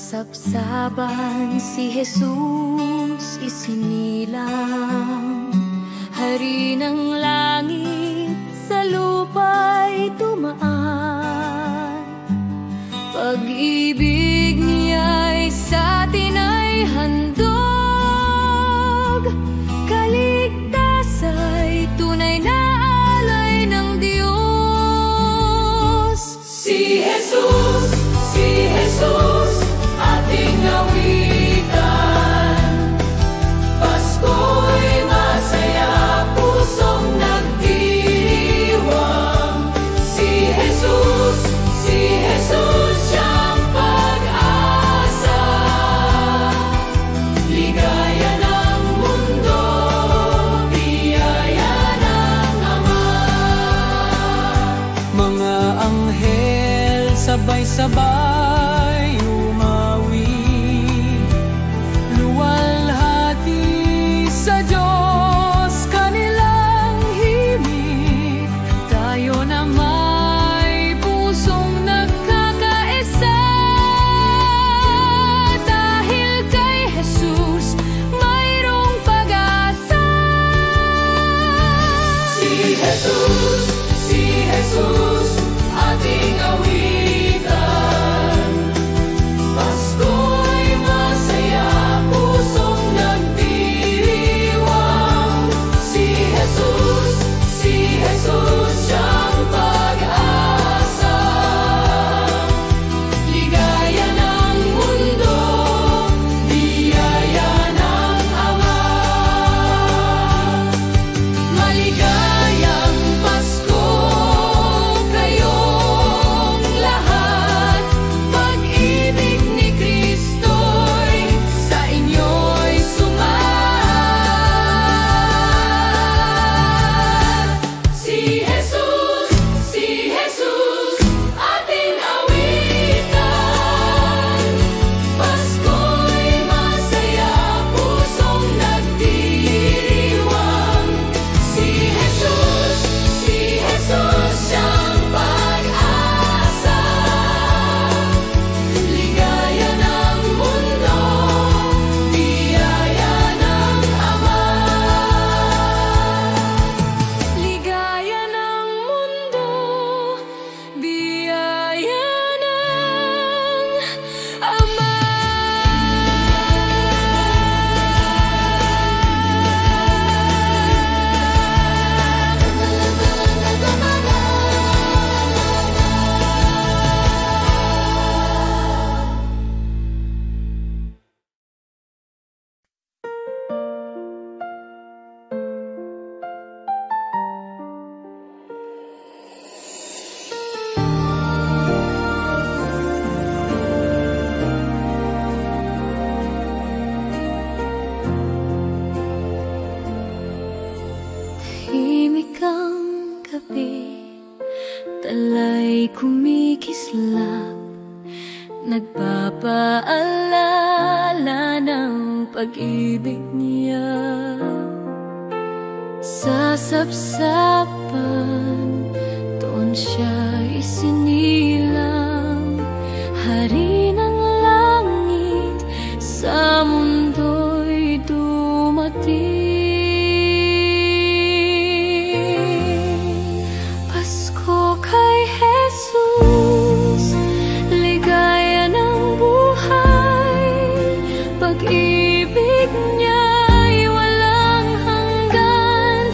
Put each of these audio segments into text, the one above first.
Sapsapan si Jesus isinilang, hari ng langit sa lupa'y tumaan. Pag-ibig niya'y sa atin ay handog, kaligtasa'y tunay na alay ng Diyos. Si Jesus, si Jesus, ating awitan. Pasko'y masaya, pusong nagdiriwang. Si Jesus, siyang pag-asa. Ligaya ng mundo, biyaya ng Ama. Mga anghel sabay-sabay umawi, luwalhati sa Diyos kanilang himig. Tayo na may pusong nagkakaisa, dahil kay Jesus mayroong pag-asa. Si Jesus, ating awitan. Pasko'y masaya, pusong nagdiriwang. Si Jesus, siyang pag-asa. Ligaya ng mundo, biyaya ng Ama. Maligayang Pasko kayong lahat. Pag-ibig ni Kristo'y sa inyo'y sumahan. Si Jesus, ating awitan. Pasko'y masaya, pusong nagdiriwang. Si Jesus, siyang pag-asa. Ligaya ng mundo, biyaya ng Ama. Ligaya ng mundo, biyaya ng Ama. Tahimik ang gabi, tala'y kumikislap, nagpapaalala ng pag-ibig niya. Sa sapsapan, doon siya isinilang, hari ng langit, sa mundo'y dumating. Pasko kay Jesus, ligaya ng buhay. Pag-ibig niya'y walang hanggan,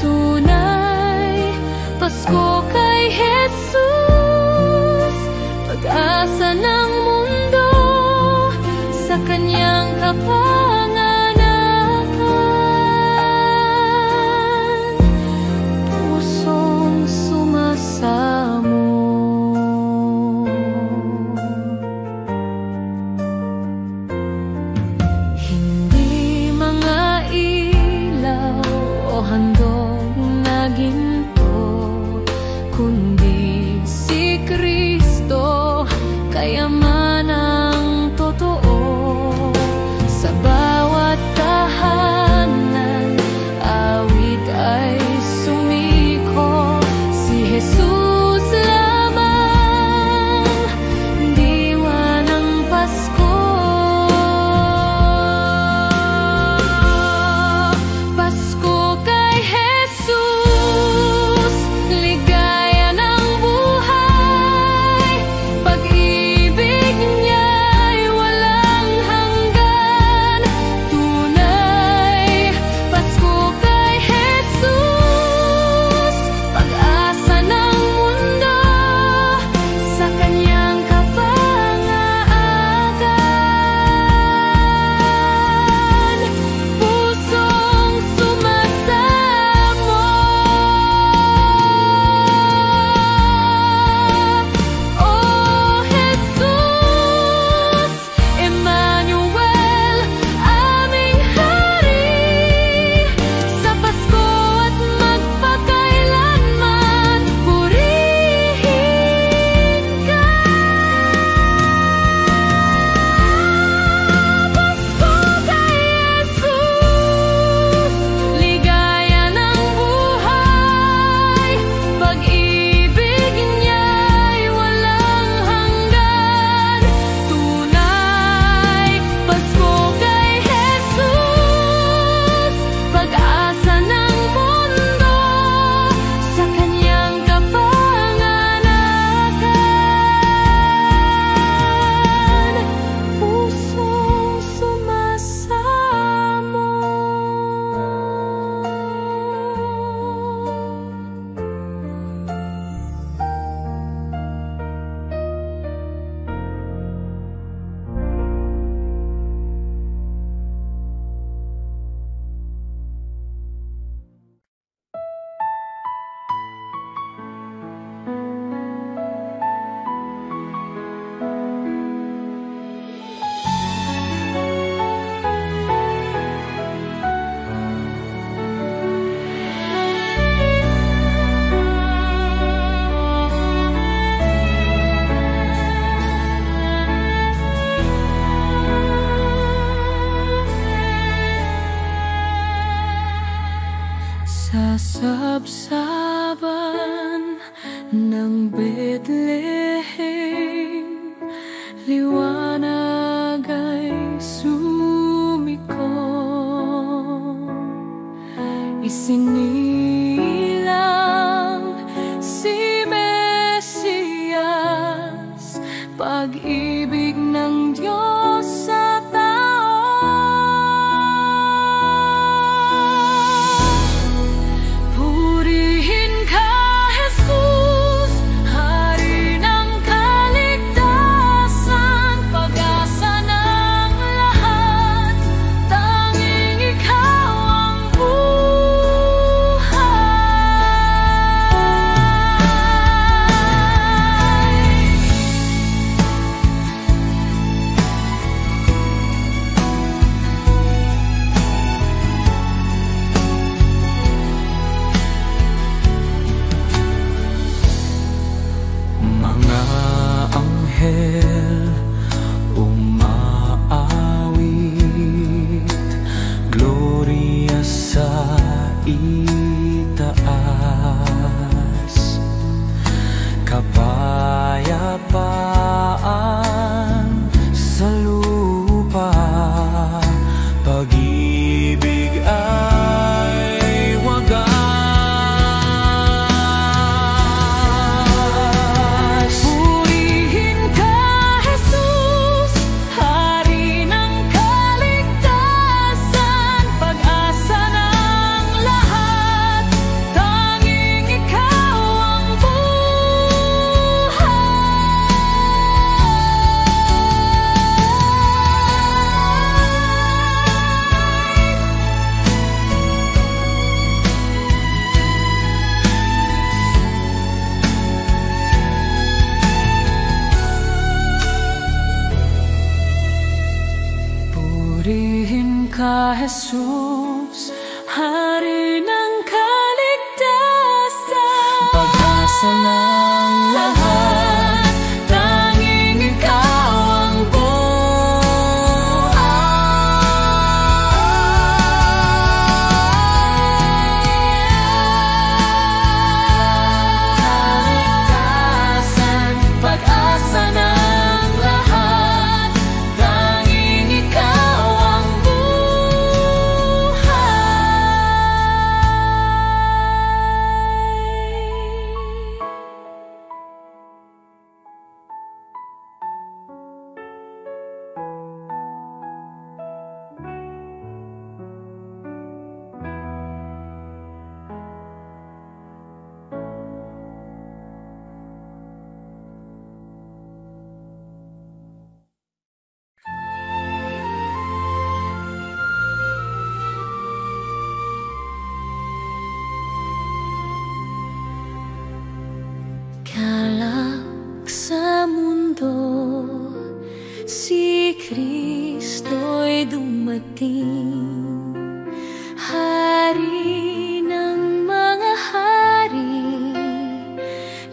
tunay. Pasko kay Jesus, pag-asa ng mundo, sa kanyang kapanganakan. Pusong sumasamo. Hindi mga ilaw o handog na ginto, kundi si Kristo, kayamanang totoo. Sa bawat tahanan, awit ay sumiko. Si Jesus lamang, diwa ng Pasko. sabsaban ng Bethlehem, liwanag ay sumiko. Isinilang si Mesiyas, pag-ibig ng Diyos sa tao. Purihin ka, Jesus, Hari ng kaligtasan, pag-asa ng lahat, tanging ikaw ang buhay. Mga anghel umaawit, Gloria sa itaas, kapayapaan sa lupa, pag-ibig ay wagas. Purihin ka, Jesus, Hari ng kaligtasan, pag-asa ng lahat, tanging ikaw ang buhay. Purihin ka, Jesus, Hari ng kaligtasan, Pag-asa ng lahat, tanging ikaw ang kaligtasan, pag-asa ng lahat, tanging ikaw ang buhay. Kalak sa mundo, si Kristo'y dumating, Hari ng mga hari,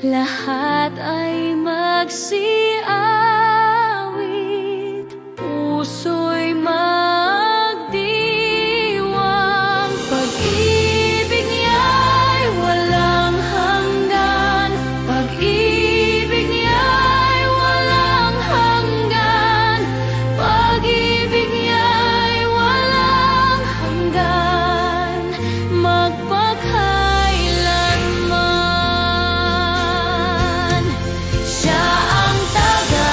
lahat ay magsiawit, puso'y magdiwang, pag-ibig niya'y walang hanggan, pag-ibig niya'y walang hanggan, pag-ibig niya'y walang hanggan, magpakailanman. Siya ang taga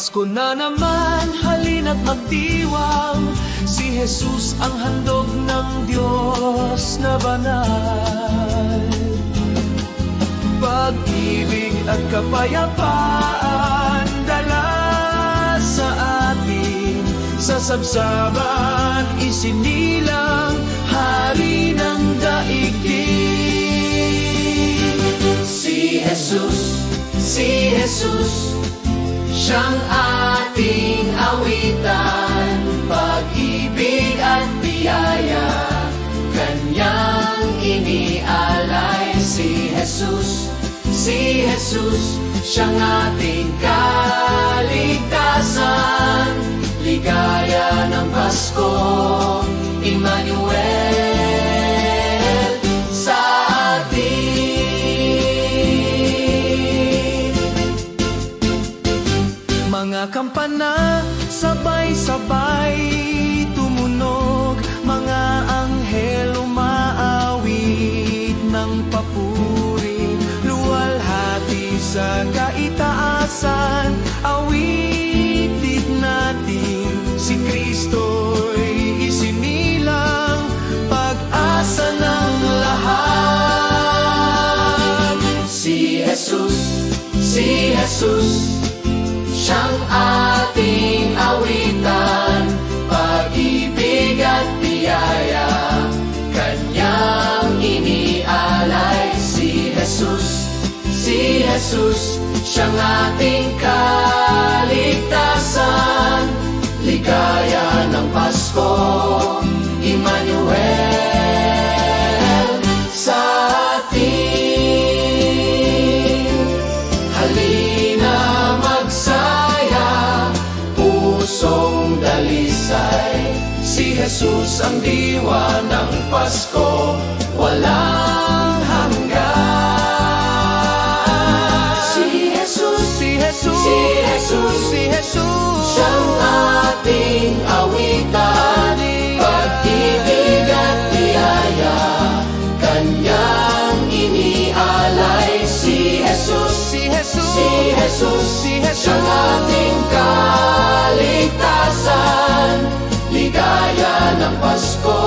Pasko na naman, halina't magdiwang. Si Jesus ang handog ng Diyos na banal. Pag-ibig at kapayapaan dala sa atin. Sa sabsaban isinilang hari ng daigdig. Si Jesus, siyang ating awitan. Pag-ibig at biyaya, Kanyang inialay. Si Jesus, siyang ating kaligtasan. Ligaya ng Pasko, Emmanuel sa atin. Mga kampana, sabay-sabay tumunog. Mga anghel umaawit ng papuri. Luwalhati sa kaitaasan, awitin natin. Si Kristo'y isinilang, pag-asa ng lahat. Si Jesus, siyang ating awitan. Pag-ibig at biyaya, Kanyang inialay. Si Jesus, siyang ating kaligtasan. Ligaya ng Pasko, Emmanuel sa atin. Halina magsaya, pusong dalisay. Si Jesus ang diwa ng Pasko, walang hanggan. Si Jesus, siyang ating awitan. Pag-ibig at biyaya, Kanyang inialay. Si Jesus, siyang ating kaligtasan. Ligaya ng Pasko,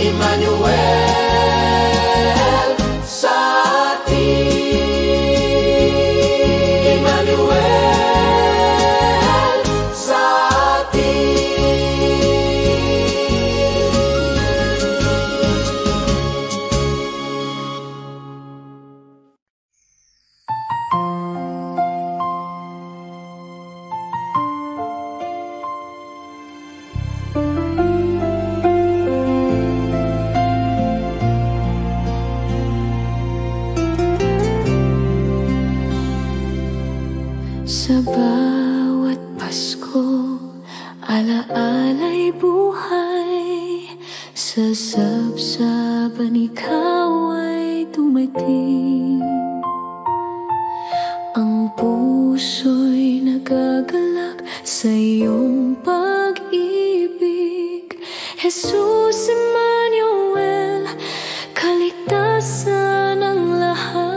Emmanuel sa atin. Emmanuel sa atin. Sa bawat Pasko, alaala'y buhay. Sa sabsaban ikaw ay dumating. Ang puso'y nagagalak sa iyong pag-ibig. Jesus Emmanuel, kaligtasan ng lahat.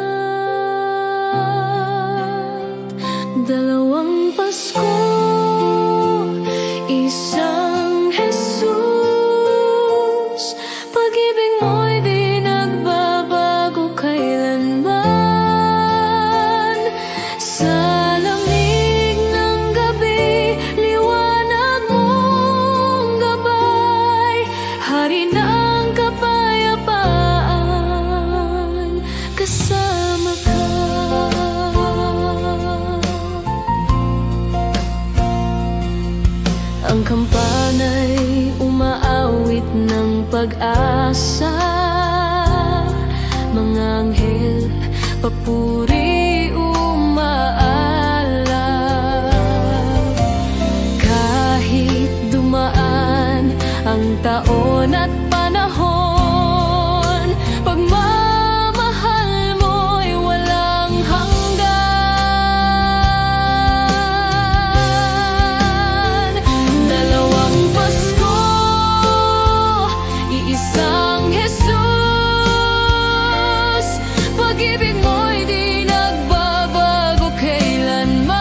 Dalawang Pasko, isang Jesus. Pag-ibig mo'y di nagbabago kailanman. Sa lamig ng gabi, liwanag mong gabay. Hari ng kapayapaan, kasama ka. Ang kampana'y umaawit ng pag-asa. Mga anghel, papuri umaalab. Kahit dumaan ang taon at panahon, pagmamahal mo'y walang hanggan. Dalawang Pasko, iisang Jesus. Pag-ibig mo'y di nagbabago kailanman.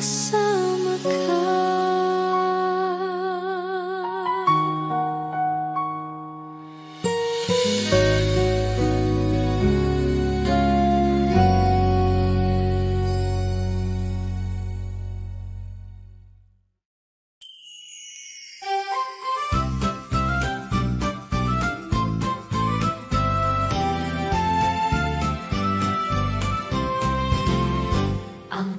kasama ka.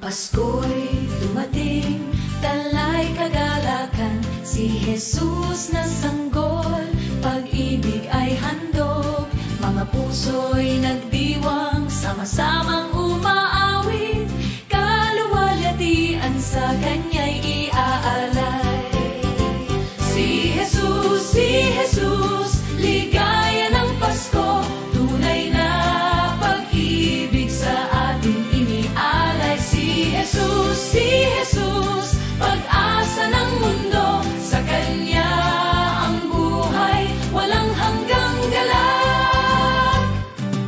Pasko'y dumating, talay kagalakan, si Jesus na sanggol, pag-ibig ay handog, mga puso'y nagdiwang, sama-samang umaawit, kaluwalhatian sa kanya'y iaalay. Si Jesus, ligaya ng Pasko, tunay na pag-ibig sa ating inialay. Si Jesus, pag-asa ng mundo, sa Kanya ang buhay, walang hanggang galak.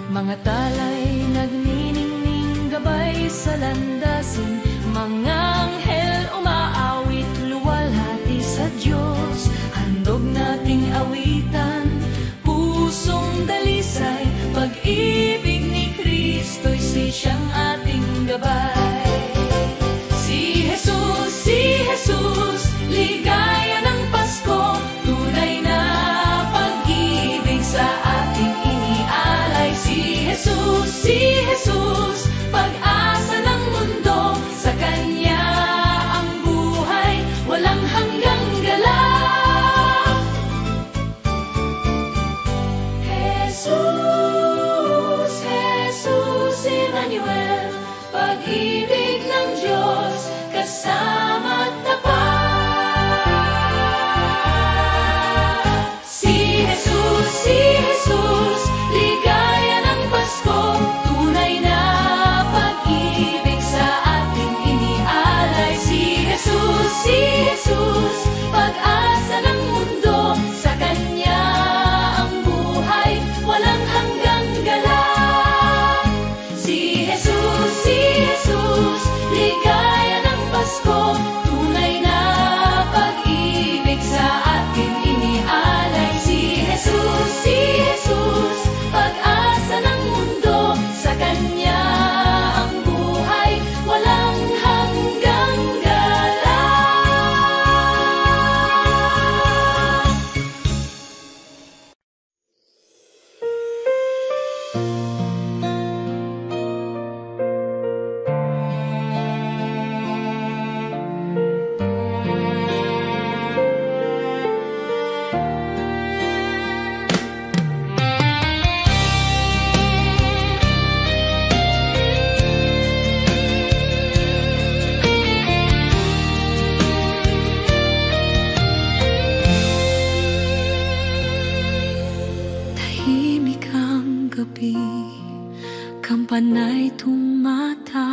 Mga talay nagniningning gabay sa landasin, mga anghel umaawit, luwalhati sa Diyos, handog nating awitan, pusong dalisay, pag-ibig ni Kristo'y siyang ating gabay. Si Jesus, ligaya ng Pasko, tunay na pag-ibig sa ating inialay. Si Jesus, pag-asa ng mundo, sa Kanya ang buhay, walang hanggang galak. Jesus, Emmanuel, pag-ibig ng Diyos, kasama't tapat. Si Jesus, ligaya ng Pasko, tunay na pag-ibig sa ating inialay. Si Jesus, pag-asa ng mundo, sa Kanya ang buhay, walang hanggang galak. Si Jesus, ligaya ng Pasko, tunay na pag-ibig sa ating inialay. Si Jesus, pag-asa ng mundo, sa Kanya ang buhay, walang hanggang galak. Tahimik ang gabi, kampanay tumatawag,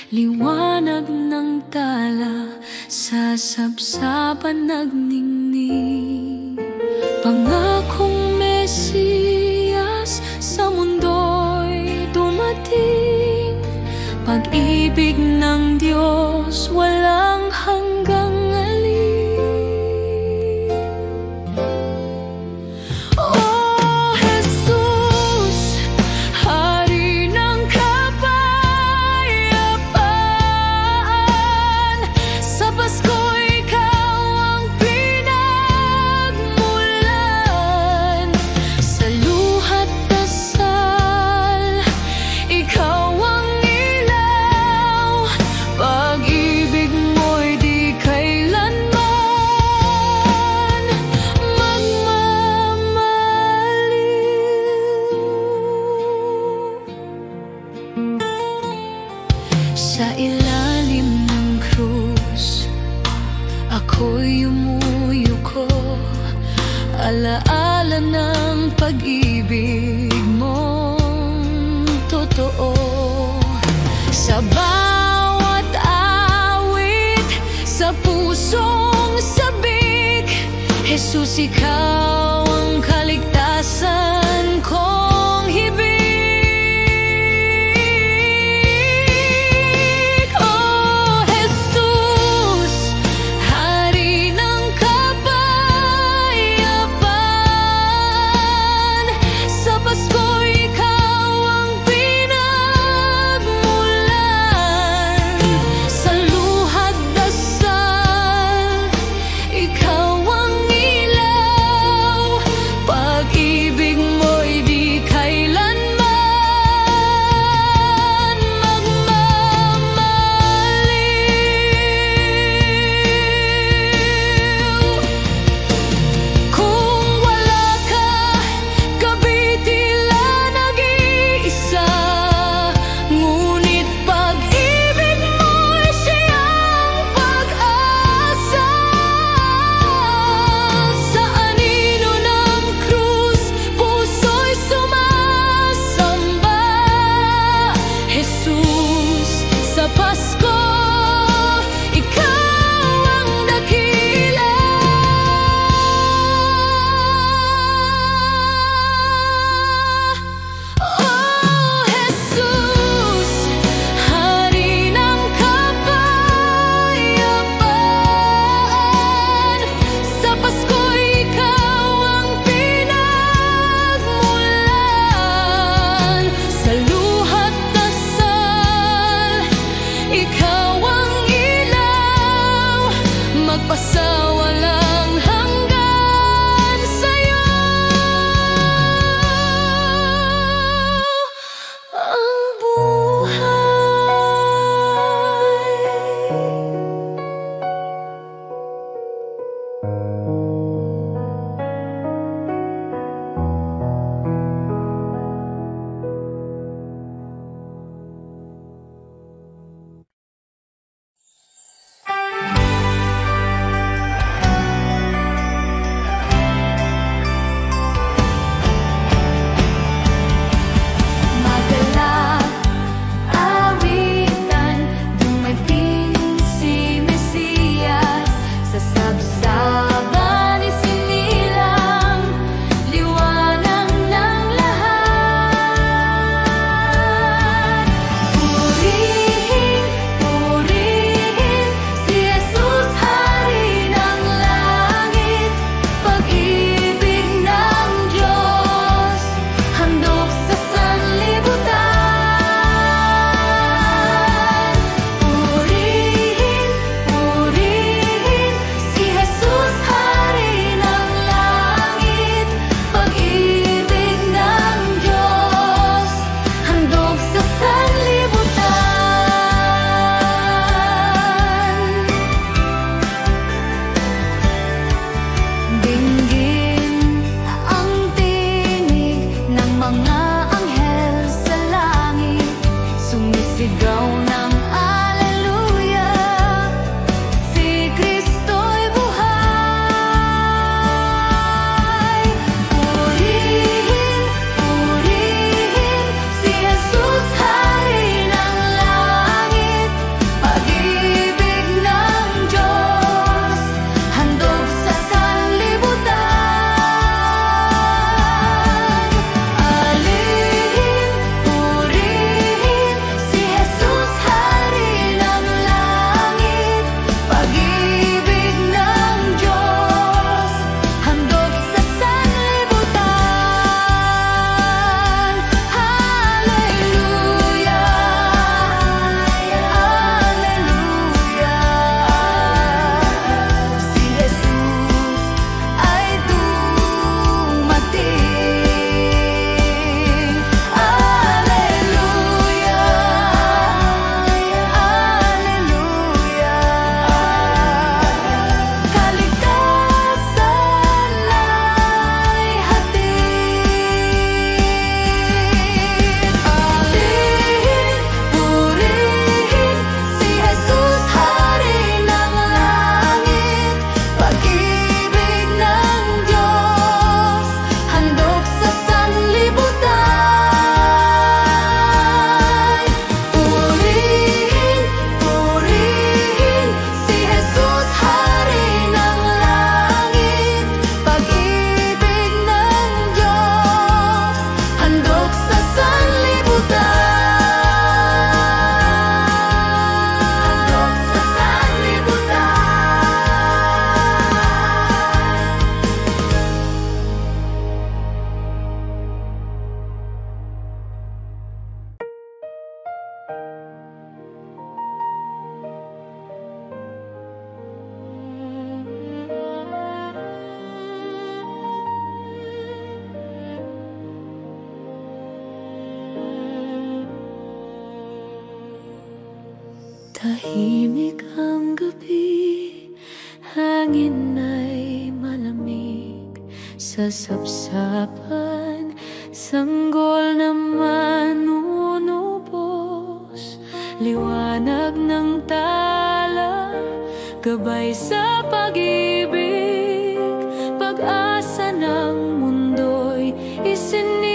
liwanag ng tala, sa sabsaban nagningning. Pangakong Mesiyas sa mundo'y dumating, pag-ibig ng Diyos walang hanggang alin. Oh Jesus, Hari ng kapayapaan, sa Pasko Ikaw ang pinagmulan, sa luhat dasal Ikaw ang ilaw, pag-ibig mo'y di kailanman magmamaliw. Sa ilalim ng krus, ako'y yumuyuko, alaala ng pag-ibig mong totoo. Sa bawat awit, sa pusong sabik, Jesus, Ikaw ang kaligtasan kong hibik. Oh Tahimik ang gabi, hangin ay malamig. Sa sapsapan, sanggol naman unubos. Liwanag ng tala, gabay sa pag-ibig. Pag-asa ng mundo'y isinilang.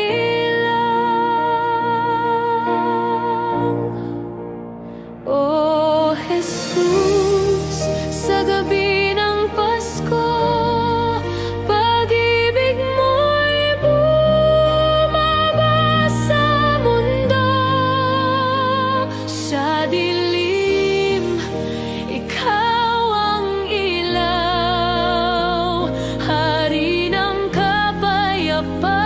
O Jesus, sa gabi ng Pasko, pag-ibig mo'y bumaba sa mundo. Sa dilim, ikaw ang ilaw, hari ng kapayapaan,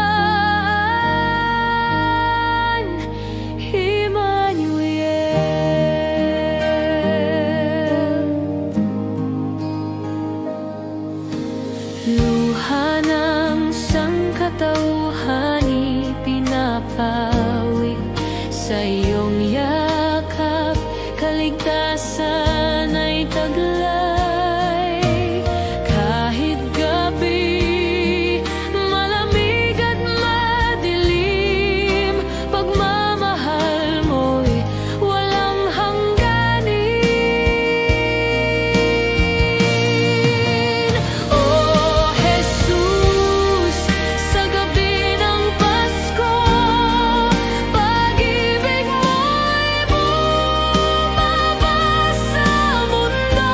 Emmanuel. Luha ng sangkatauhan ipinapawid sa iyong yakap, kaligtasan ay taglay. Kahit gabi, malamig at madilim, pagmamahal mo'y walang hangganin. O Jesus, sa gabi ng Pasko, pag-ibig mo'y bumaba sa mundo.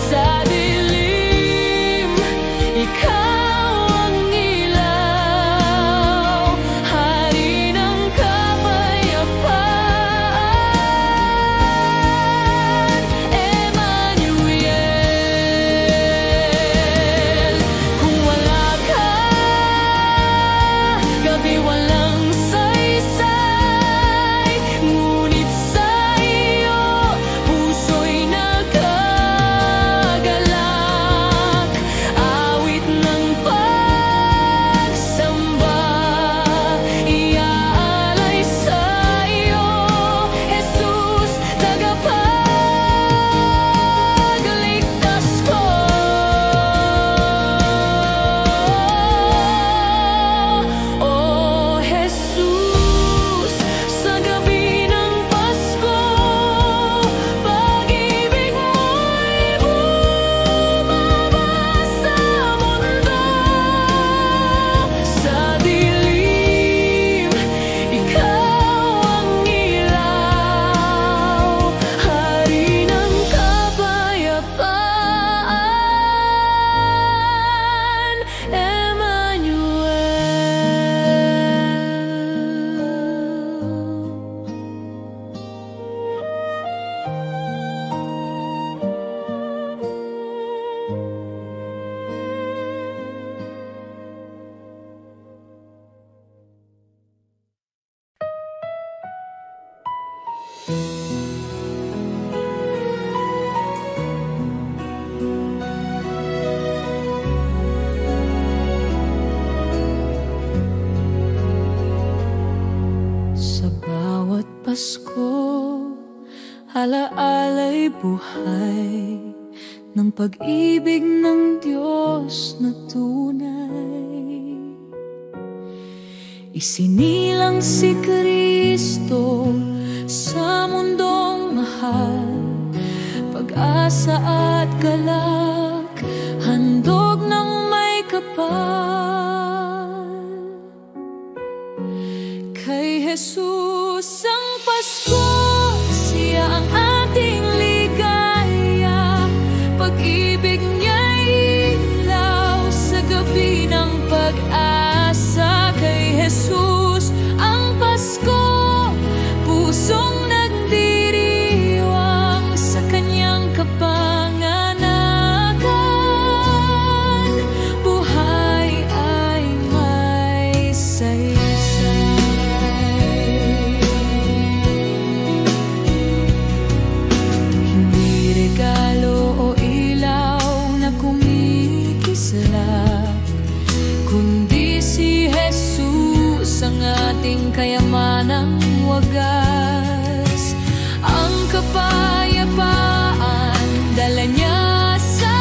Sa dilim, ikaw ang ilaw, hari ng kapayapaan, Emmanuel. Kung wala ka, gabi walang saysay, ngunit sa iyo, puso'y nagkagalak. Awit ng pagsamba, iaalay sa iyo, Jesus, tagapagligtas ko. O Jesus, sa gabi ng Pasko, pag-ibig mo'y bumaba sa mundo. Sa dilim, ikaw ang ilaw, hari ng kapayapaan, Emmanuel. Sa bawat Pasko, alaala'y buhay ng pag-ibig ng Diyos na tunay. Isinilang si Kristo sa mundong mahal, pag-asa at galak, handog ng may kapal. Kay Jesus ang Pasko, siya ang ating ligaya, pag-ibig niya'y ilaw sa gabi ng pag-asa. Kay Jesus ang Pasko, pusong nagdiriwang sa kanyang kapanganakan, buhay ay may saysay. Hindi regalo o ilaw na kumikislap, kundi si Jesus ang ating kayamanang wagas. Ang kapayapaan dala niya sa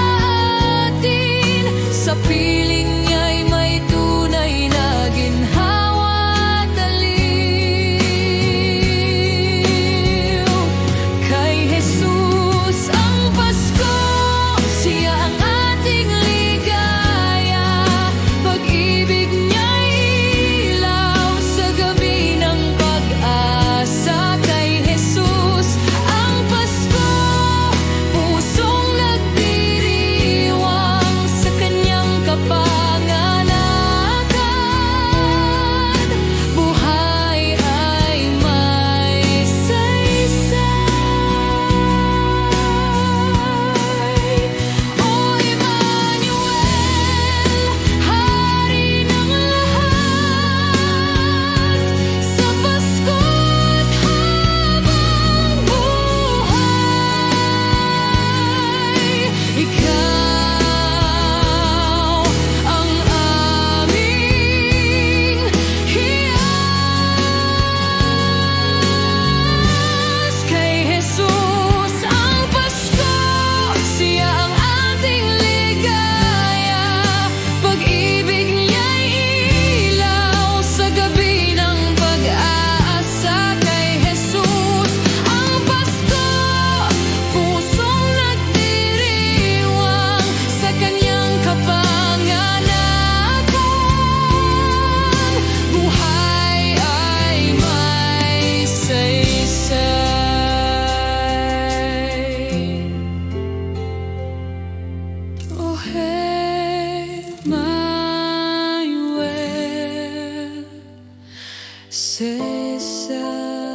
atin. Sa piling niya'y may tunay na ginhawa at aliw. Kay Jesus ang Pasko, siya ang ating ligaya. Pag-ibig niya'y ilaw sa gabi ng pag-asa. Kay Jesus ang Pasko, pusong nagdiriwang sa kanyang kapanganakan. Buhay ay may saysay. O Emmanuel, Hari ng lahat, sa Pasko't habang buhay, ikaw ang aming hiyas. Kay Jesus ang Pasko, siya ang ating ligaya. Pag-ibig niya'y ilaw sa gabi ng pag-aasa. Kay Jesus ang Pasko, pusong nagdiriwang sa kanyang kapanganakan. Buhay ay may saysay. O Emmanuel, saysay.